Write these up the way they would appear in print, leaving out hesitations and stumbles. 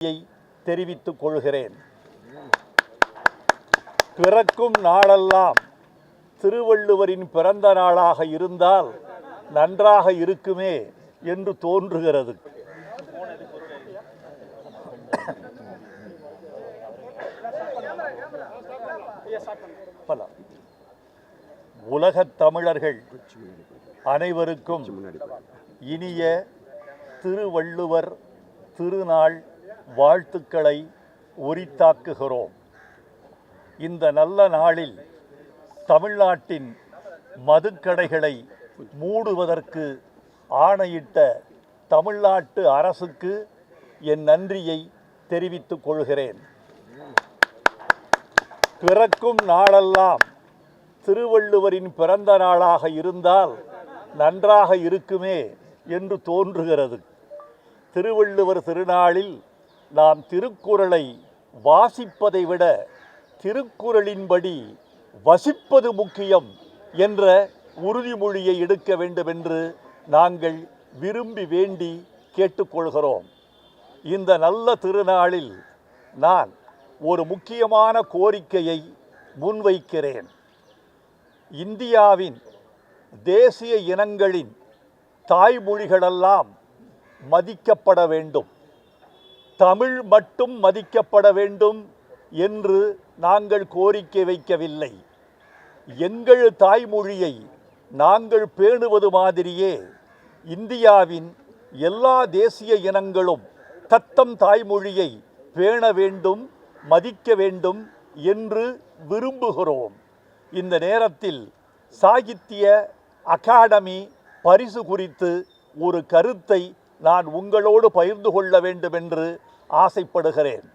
தெரிவித்துக் கொள்கிறேன். பிறக்கும் நாளெல்லாம் திருவள்ளுவரின் பிறந்த நாளாக இருந்தால் நன்றாக இருக்குமே என்று தோன்றுகிறது. உலகத் தமிழர்கள் அனைவருக்கும் இனிய திருவள்ளுவர் திருநாள் வாழ்த்துக்களை உரித்தாக்குகிறோம். இந்த நல்ல நாளில் தமிழ்நாட்டின் மதுக்கடைகளை மூடுவதற்கு ஆணையிட்ட தமிழ்நாட்டு அரசுக்கு என் நன்றியை தெரிவித்துக் கொள்கிறேன். பிறக்கும் நாளெல்லாம் திருவள்ளுவரின் பிறந்த நாளாக இருந்தால் நன்றாக இருக்குமே என்று தோன்றுகிறது. திருவள்ளுவர் திருநாளில் நாம் திருக்குறளை வாசிப்பதை விட திருக்குறளின்படி வசிப்பது முக்கியம் என்ற உறுதிமொழியை எடுக்க வேண்டும் என்று நாங்கள் விரும்பி வேண்டி கேட்டுக்கொள்கிறோம். இந்த நல்ல திருநாளில் நான் ஒரு முக்கியமான கோரிக்கையை முன்வைக்கிறேன். இந்தியாவின் தேசிய இனங்களின் தாய்மொழிகளெல்லாம் மதிக்கப்பட வேண்டும், தமிழ் மட்டும் மதிக்கப்பட வேண்டும் என்று நாங்கள் கோரிக்கை வைக்கவில்லை. எங்கள் தாய்மொழியை நாங்கள் பேணுவது மாதிரியே இந்தியாவின் எல்லா தேசிய இனங்களும் தத்தம் தாய்மொழியை பேண வேண்டும், மதிக்க வேண்டும் என்று விரும்புகிறோம். இந்த நேரத்தில் சாகித்ய அகாடமி பரிசு குறித்து ஒரு கருத்தை நான் உங்களோடு பகிர்ந்து கொள்ள வேண்டும் என்று ஆசைப்படுகிறேன்.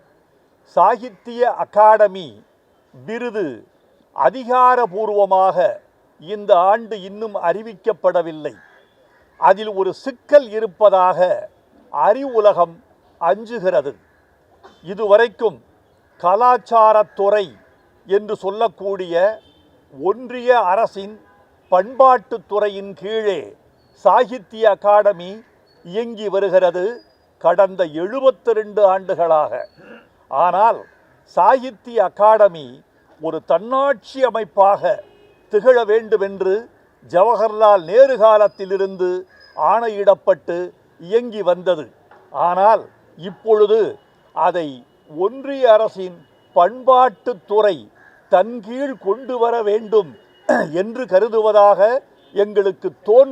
சாகித்ய அகாடமி விருது அதிகாரபூர்வமாக இந்த ஆண்டு இன்னும் அறிவிக்கப்படவில்லை. அதில் ஒரு சிக்கல் இருப்பதாக அறிவுலகம் அஞ்சுகிறது. இதுவரைக்கும் கலாச்சாரத்துறை என்று சொல்லக்கூடிய ஒன்றிய அரசின் பண்பாட்டுத்துறையின் கீழே சாகித்ய அகாடமி இயங்கி வருகிறது கடந்த 72 ஆண்டுகளாக. ஆனால் சாகித்ய அகாடமி ஒரு தன்னாட்சி அமைப்பாக திகழ வேண்டும் என்று ஜவஹர்லால் நேரு காலத்திலிருந்து ஆணையிடப்பட்டு இயங்கி வந்தது. ஆனால் இப்பொழுது அதை ஒன்றிய அரசின் பண்பாட்டுத்துறை தன் கீழ் கொண்டு வர வேண்டும் என்று கருதுவதாக எங்களுக்கு